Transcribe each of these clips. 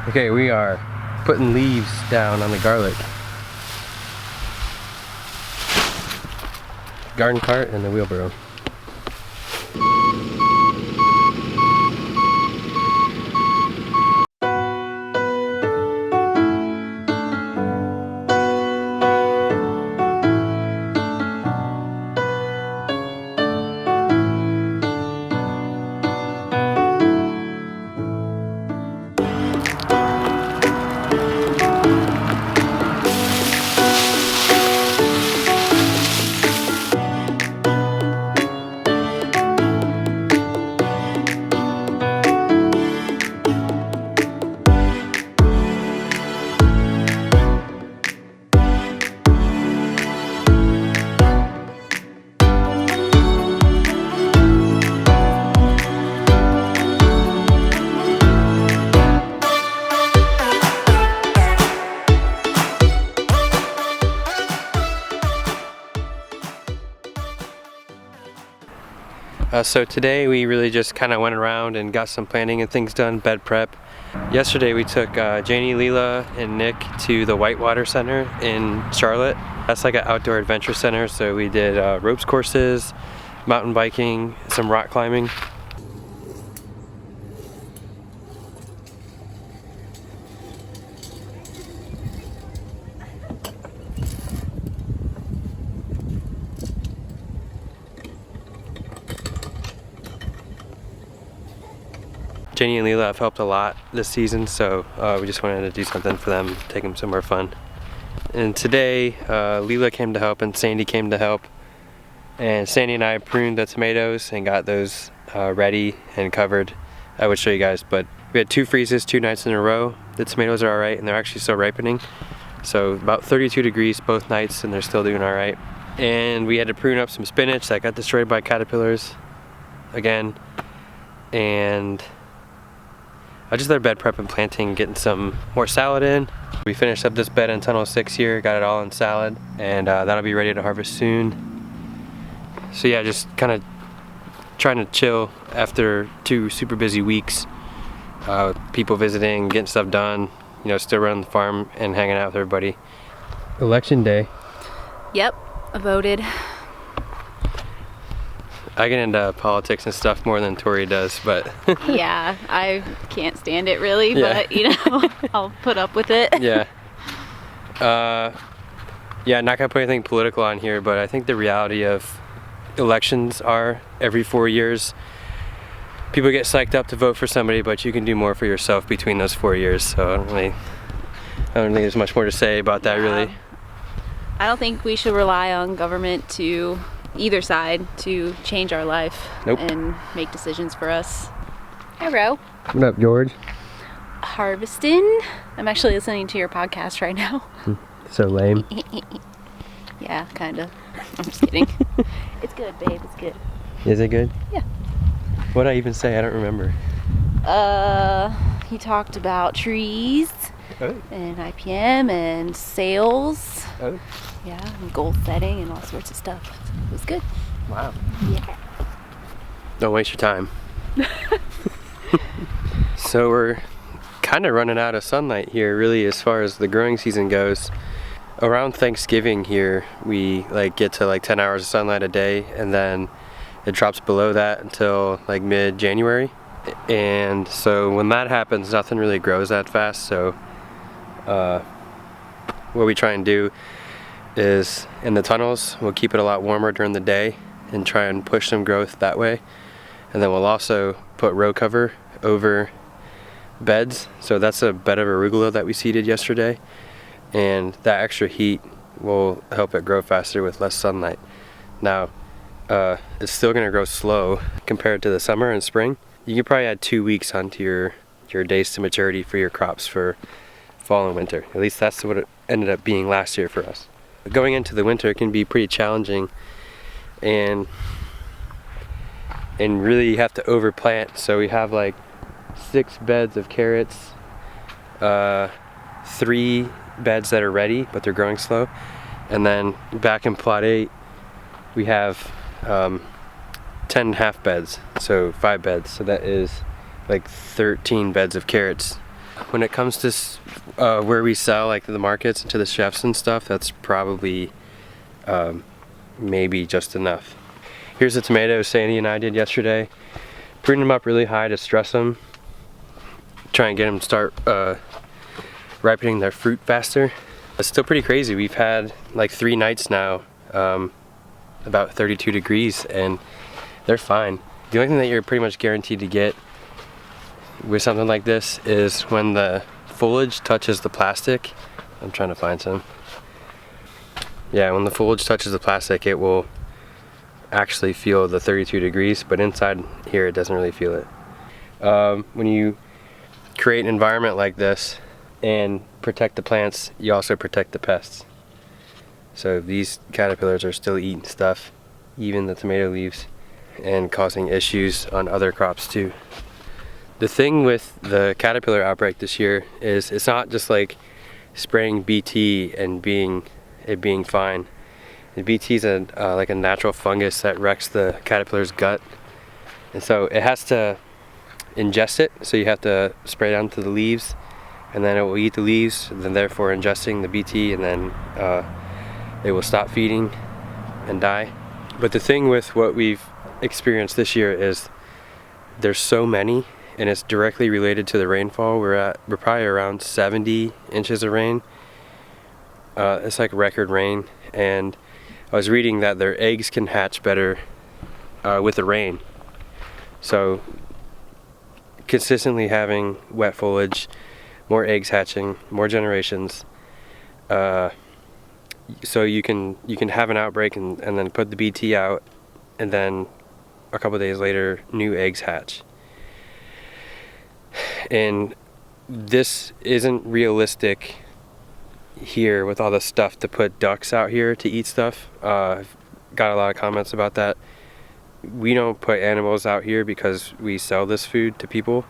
Okay, we are putting leaves down on the garlic. Garden cart and the wheelbarrow. So today we really just kind of went around and got some planting and things done, bed prep. Yesterday we took Janie, Leela, and Nick to the Whitewater Center in Charlotte. That's like an outdoor adventure center, so we did ropes courses, mountain biking, some rock climbing. Janie and Leela have helped a lot this season, so we just wanted to do something for them, take them somewhere fun. And today, Leela came to help and Sandy came to help. And Sandy and I pruned the tomatoes and got those ready and covered. I would show you guys, but we had 2 freezes 2 nights in a row. The tomatoes are alright and they're actually still ripening. So about 32 degrees both nights and they're still doing alright. And we had to prune up some spinach that got destroyed by caterpillars again. And I just started bed prep and planting, getting some more salad in. We finished up this bed in tunnel 6 here, got it all in salad, and that'll be ready to harvest soon. So yeah, just kind of trying to chill after 2 super busy weeks. People visiting, getting stuff done, you know, still running the farm and hanging out with everybody. Election day. Yep, I voted. I get into politics and stuff more than Tori does, but yeah, I can't stand it really, but you know, I'll put up with it. Yeah. Yeah, not gonna put anything political on here, but I think the reality of elections are every 4 years, people get psyched up to vote for somebody, but you can do more for yourself between those 4 years. So I don't think there's much more to say about that, really. I don't think we should rely on government to either side to change our life and make decisions for us. Hi, Ro. What up, George? Harvesting. I'm actually listening to your podcast right now. So lame. Yeah, kind of. I'm just kidding. It's good, babe. It's good. Is it good? Yeah. What did I even say? I don't remember. He talked about trees and IPM and sales. Yeah, and goal setting and all sorts of stuff. It was good. Wow. Yeah. Don't waste your time. So we're kind of running out of sunlight here, really, as far as the growing season goes. Around Thanksgiving here, we get to 10 hours of sunlight a day, and then it drops below that until mid-January. And so when that happens, nothing really grows that fast. So what we try and do is in the tunnels, we'll keep it a lot warmer during the day and try and push some growth that way. And then we'll also put row cover over beds. So that's a bed of arugula that we seeded yesterday. And that extra heat will help it grow faster with less sunlight. Now, it's still gonna grow slow compared to the summer and spring. You can probably add 2 weeks onto your days to maturity for your crops for fall and winter. At least that's what it ended up being last year for us. Going into the winter can be pretty challenging, and really you have to overplant. So we have 6 beds of carrots, 3 beds that are ready but they're growing slow, and then back in plot 8 we have 10 half beds, so 5 beds. So that is 13 beds of carrots When it comes to where we sell, like the markets and to the chefs and stuff, that's probably maybe just enough. Here's the tomatoes Sandy and I did yesterday. Prune them up really high to stress them. Try and get them to start ripening their fruit faster. It's still pretty crazy. We've had like 3 nights now, about 32 degrees, and they're fine. The only thing that you're pretty much guaranteed to get with something like this is when the foliage touches the plastic. I'm trying to find some. Yeah, when the foliage touches the plastic, it will actually feel the 32 degrees, but inside here it doesn't really feel it. When you create an environment like this and protect the plants, you also protect the pests. So these caterpillars are still eating stuff, even the tomato leaves, and causing issues on other crops too. The thing with the caterpillar outbreak this year is it's not just like spraying BT and being fine. The BT is like a natural fungus that wrecks the caterpillar's gut, and so it has to ingest it. So you have to spray down to the leaves, and then it will eat the leaves, then therefore ingesting the BT, and then it will stop feeding and die. But the thing with what we've experienced this year is there's so many, and it's directly related to the rainfall. We're probably around 70 inches of rain. It's like record rain, and I was reading that their eggs can hatch better with the rain. So consistently having wet foliage, more eggs hatching, more generations, so you can have an outbreak and then put the BT out, and then a couple days later new eggs hatch. And this isn't realistic here with all the stuff to put ducks out here to eat stuff. I've got a lot of comments about that. We don't put animals out here because we sell this food to people.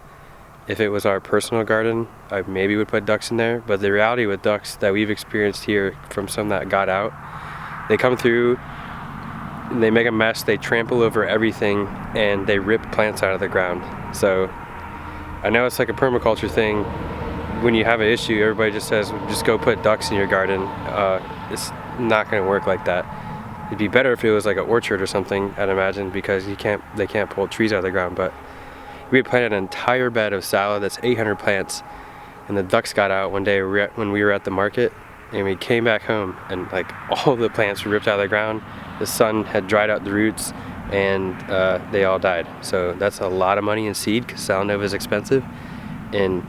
If it was our personal garden, I maybe would put ducks in there, but the reality with ducks that we've experienced here from some that got out, they come through and they make a mess, they trample over everything, and they rip plants out of the ground. So I know it's like a permaculture thing. When you have an issue, everybody just says, just go put ducks in your garden. It's not going to work like that. It'd be better if it was like an orchard or something, I'd imagine, because they can't pull trees out of the ground. But we had planted an entire bed of salad that's 800 plants, and the ducks got out one day when we were at the market, and we came back home, and like all the plants were ripped out of the ground. The sun had dried out the roots, and they all died. So that's a lot of money in seed, because Salanova is expensive, and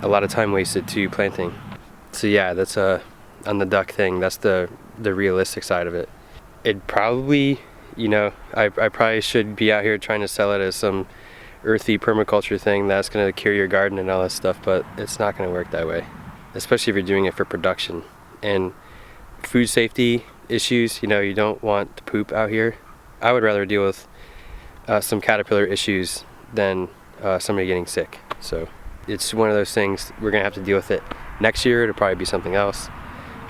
a lot of time wasted to planting. So yeah, that's on the duck thing, that's the realistic side of it. It probably, I probably should be out here trying to sell it as some earthy permaculture thing that's going to cure your garden and all that stuff, but it's not going to work that way, especially if you're doing it for production. And food safety issues, you don't want to poop out here. I would rather deal with some caterpillar issues than somebody getting sick. So it's one of those things, we're gonna have to deal with it. Next year it'll probably be something else.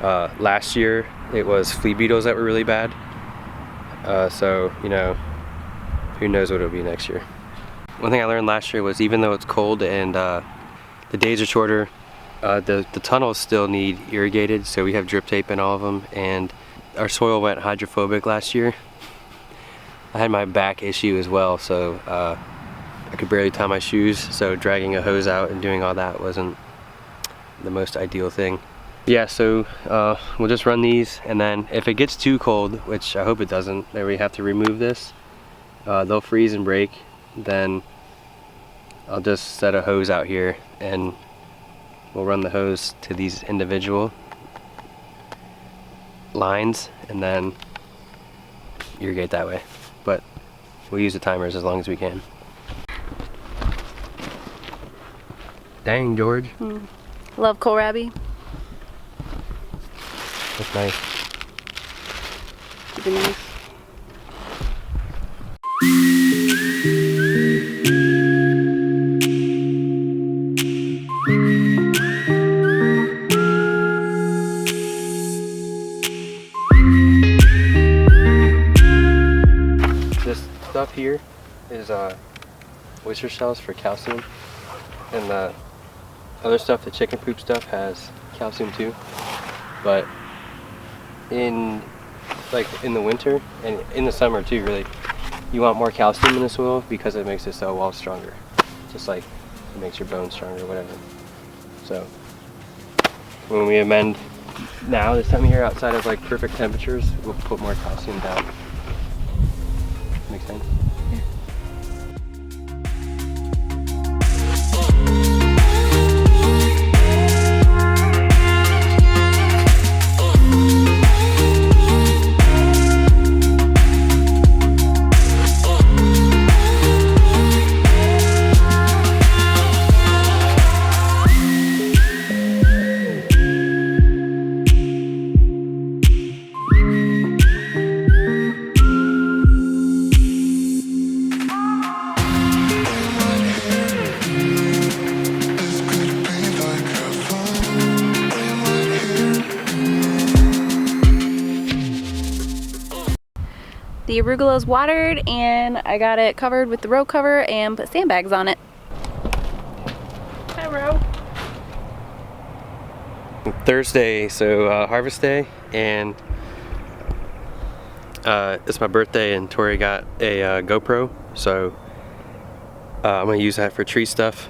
Last year it was flea beetles that were really bad. So who knows what it'll be next year. One thing I learned last year was, even though it's cold and the days are shorter, the tunnels still need irrigated, so we have drip tape in all of them, and our soil went hydrophobic last year. I had my back issue as well, so I could barely tie my shoes, so dragging a hose out and doing all that wasn't the most ideal thing. Yeah, so we'll just run these, and then if it gets too cold, which I hope it doesn't, then we have to remove this. They'll freeze and break. Then I'll just set a hose out here, and we'll run the hose to these individual lines and then irrigate that way. But we'll use the timers as long as we can. Dang, George. Love kohlrabi. That's nice. Keep it nice. This stuff here is oyster shells for calcium, and other stuff, the chicken poop stuff, has calcium too. But in the winter and in the summer too, really, you want more calcium in the soil because it makes the cell wall stronger. Just like it makes your bones stronger, whatever. So when we amend now, this time of year, outside of like perfect temperatures, we'll put more calcium down. Make sense? Yeah. The arugula's watered and I got it covered with the row cover and put sandbags on it. Hi, Row. Thursday, so harvest day, and it's my birthday, and Tori got a GoPro, so I'm gonna use that for tree stuff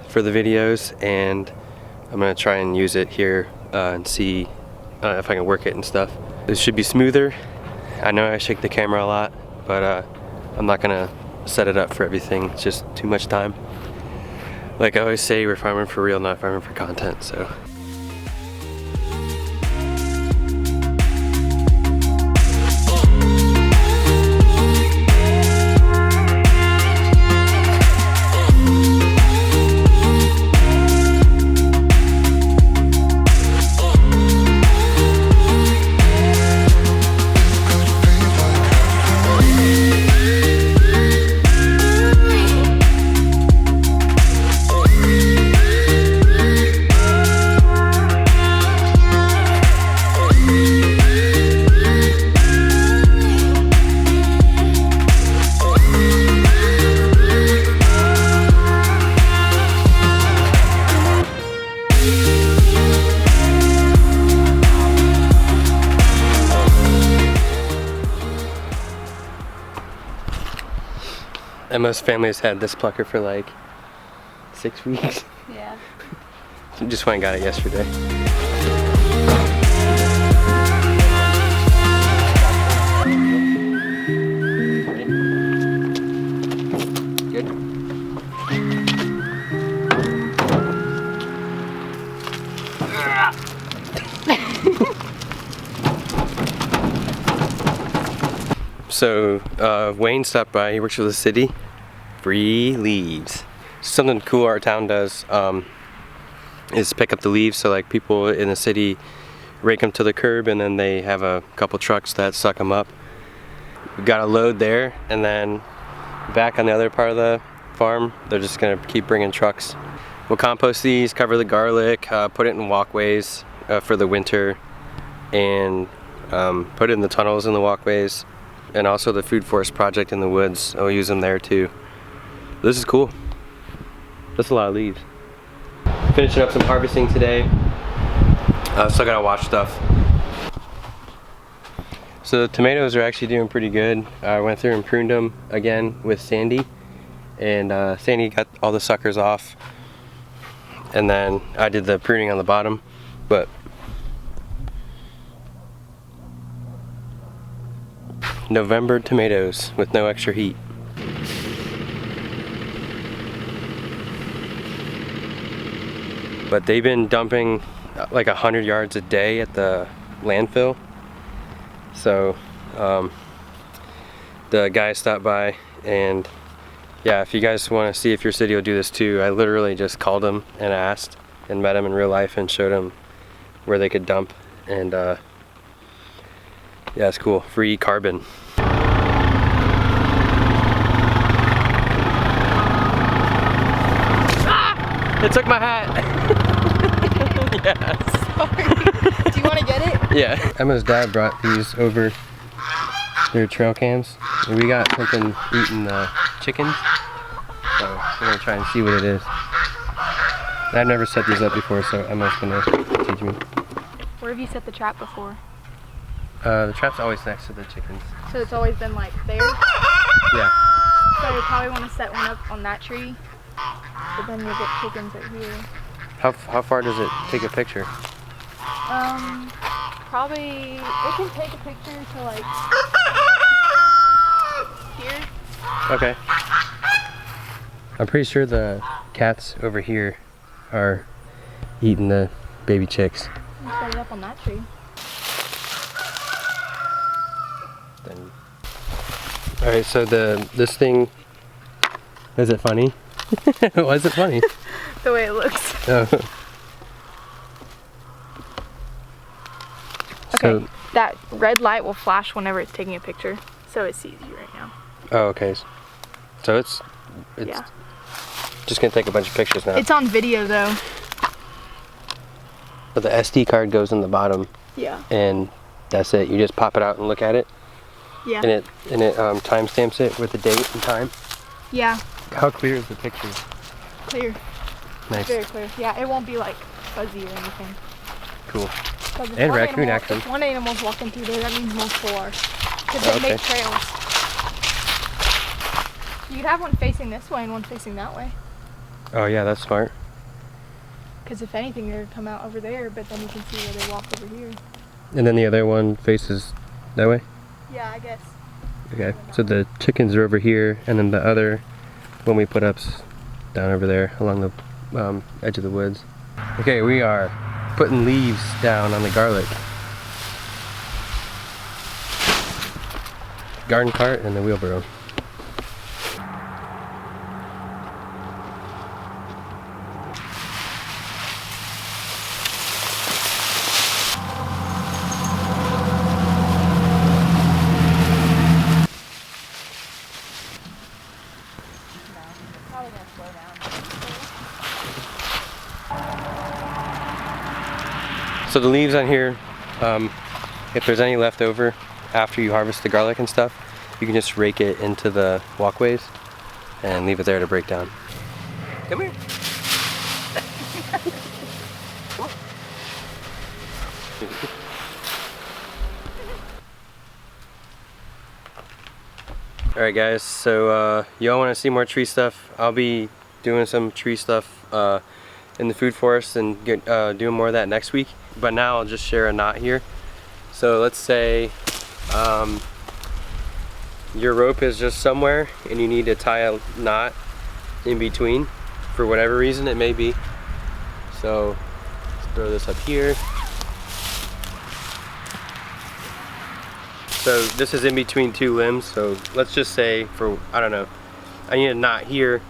for the videos, and I'm gonna try and use it here and see if I can work it and stuff. This should be smoother. I know I shake the camera a lot, but I'm not gonna set it up for everything. It's just too much time. Like I always say, we're farming for real, not farming for content, so. And most families had this plucker for like 6 weeks. Yeah. Just went and got it yesterday. Good. So Wayne stopped by. He works for the city. Free leaves. Something cool our town does is pick up the leaves. So like people in the city rake them to the curb, and then they have a couple trucks that suck them up. We got a load there, and then back on the other part of the farm, they're just gonna keep bringing trucks. We'll compost these, cover the garlic, put it in walkways for the winter, and put it in the tunnels in the walkways. And also the food forest project in the woods, I'll use them there too. This is cool. That's a lot of leaves. Finishing up some harvesting today. Still gotta watch stuff. So the tomatoes are actually doing pretty good. I went through and pruned them again with Sandy, and Sandy got all the suckers off, and then I did the pruning on the bottom. But November tomatoes with no extra heat. But they've been dumping like 100 yards a day at the landfill. So the guy stopped by, and yeah, if you guys want to see if your city will do this too, I literally just called him and asked and met him in real life and showed him where they could dump, and yeah, it's cool. Free carbon. Ah! It took my hat. Yeah. Sorry. Do you want to get it? Yeah. Emma's dad brought these over their trail cams. And we got something eating the chickens. So we're gonna try and see what it is. I've never set these up before, so Emma's gonna teach me. Where have you set the trap before? The trap's always next to the chickens. So it's always been like there? Yeah. So you probably want to set one up on that tree, but then you'll get chickens right here. How far does it take a picture? Probably, it can take a picture to like here. Okay. I'm pretty sure the cats over here are eating the baby chicks. You set it up on that tree. Then. All right, so this thing, is it funny? Why is it funny? The way it looks. Oh. Okay, that red light will flash whenever it's taking a picture, so it sees you right now. Oh, okay. So it's Yeah. just gonna take a bunch of pictures now. It's on video though. But the SD card goes in the bottom, Yeah. and that's it. You just pop it out and look at it, Yeah. and it timestamps it with the date and time. Yeah. How clear is the picture? Clear. Nice. Very clear. Yeah, it won't be like fuzzy or anything. Cool. 'Cause if And one raccoon animal, action. If one animal's walking through there, that means multiple are. Because they Okay. make trails. You could have one facing this way and one facing that way. Oh yeah, that's smart. Because if anything, they're come out over there, but then you can see where they walk over here. And then the other one faces that way? Yeah, I guess. Okay, so the chickens are over here, and then the other one we put up's down over there along the edge of the woods. Okay, we are putting leaves down on the garlic. Garden cart and the wheelbarrow. So the leaves on here, if there's any left over after you harvest the garlic and stuff, you can just rake it into the walkways and leave it there to break down. Come here. Alright guys, so y'all want to see more tree stuff? I'll be doing some tree stuff in the food forest and doing more of that next week. But now I'll just share a knot here. So let's say your rope is just somewhere and you need to tie a knot in between for whatever reason it may be. So let's throw this up here. So this is in between two limbs, so let's just say for, I don't know, I need a knot here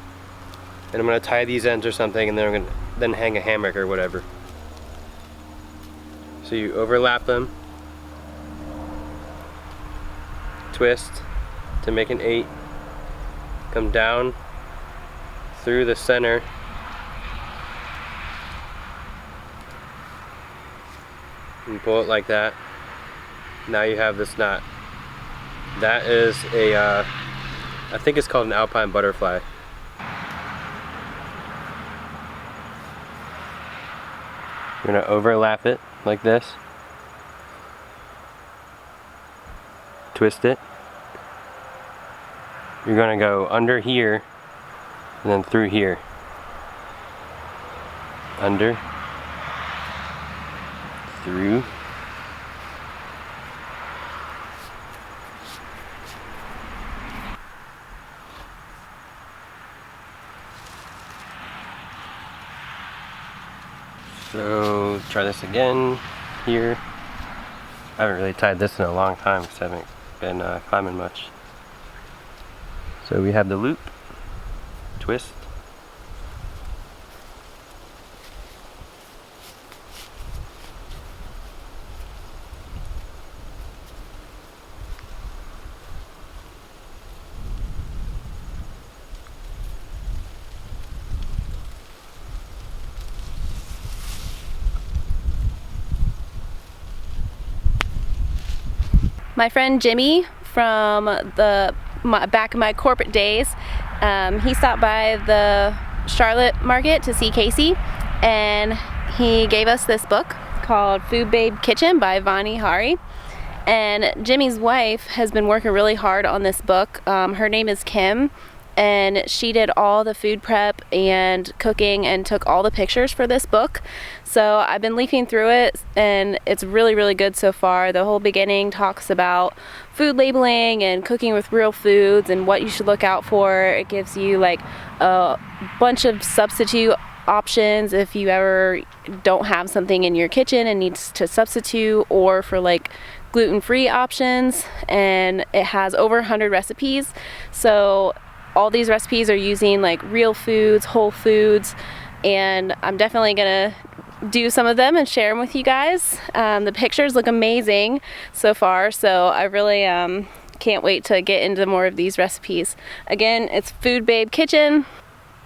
and I'm going to tie these ends or something, and then I'm going to then hang a hammock or whatever. So you overlap them, twist to make an 8, come down through the center, and pull it like that. Now you have this knot. That is a, I think it's called an alpine butterfly. You're gonna overlap it like this. Twist it. You're gonna go under here and then through here. Under. Through. So try this again here. I haven't really tied this in a long time because I haven't been climbing much. So we have the loop, twist, My friend Jimmy from back in my corporate days, he stopped by the Charlotte market to see Casey, and he gave us this book called Food Babe Kitchen by Vani Hari. And Jimmy's wife has been working really hard on this book. Her name is Kim, and she did all the food prep and cooking and took all the pictures for this book. So I've been leafing through it, and it's really, really good so far. The whole beginning talks about food labeling and cooking with real foods and what you should look out for. It gives you like a bunch of substitute options if you ever don't have something in your kitchen and needs to substitute, or for like gluten-free options. And it has over 100 recipes. So all these recipes are using like real foods, whole foods, and I'm definitely gonna do some of them and share them with you guys. The pictures look amazing so far, so I really can't wait to get into more of these recipes. Again, it's Food Babe Kitchen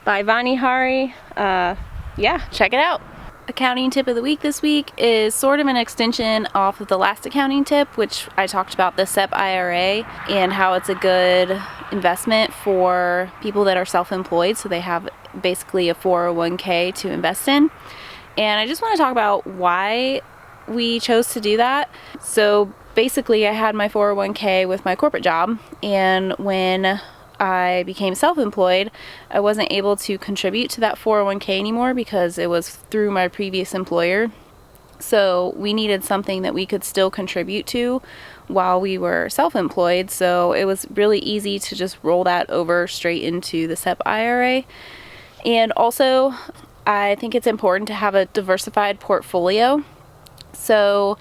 by Vani Hari. Yeah, check it out. Accounting tip of the week this week is sort of an extension off of the last accounting tip, which I talked about the SEP IRA and how it's a good investment for people that are self-employed, so they have basically a 401k to invest in. And I just want to talk about why we chose to do that. So basically I had my 401k with my corporate job, and when I became self-employed, I wasn't able to contribute to that 401k anymore because it was through my previous employer. So we needed something that we could still contribute to while we were self-employed. So it was really easy to just roll that over straight into the SEP IRA. And also, I think it's important to have a diversified portfolio. So,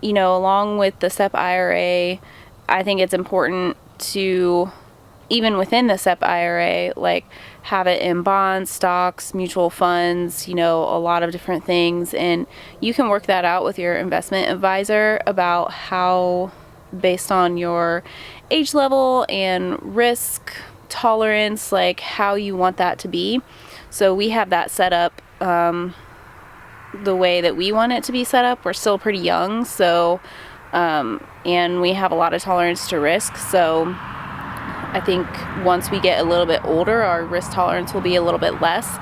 you know, along with the SEP IRA, I think it's important to, even within the SEP IRA, like have it in bonds, stocks, mutual funds, you know, a lot of different things. And you can work that out with your investment advisor about how, based on your age level and risk tolerance, like how you want that to be. So we have that set up the way that we want it to be set up. We're still pretty young, so and we have a lot of tolerance to risk. So I think once we get a little bit older, our risk tolerance will be a little bit less.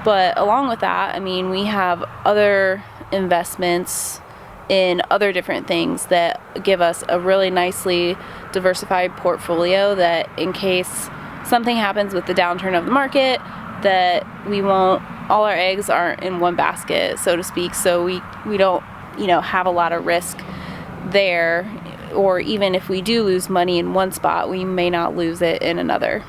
But along with that, I mean, we have other investments in other different things that give us a really nicely diversified portfolio, that in case something happens with the downturn of the market, that we won't, all our eggs aren't in one basket, so to speak. So we don't, you know, have a lot of risk there. Or even if we do lose money in one spot, we may not lose it in another.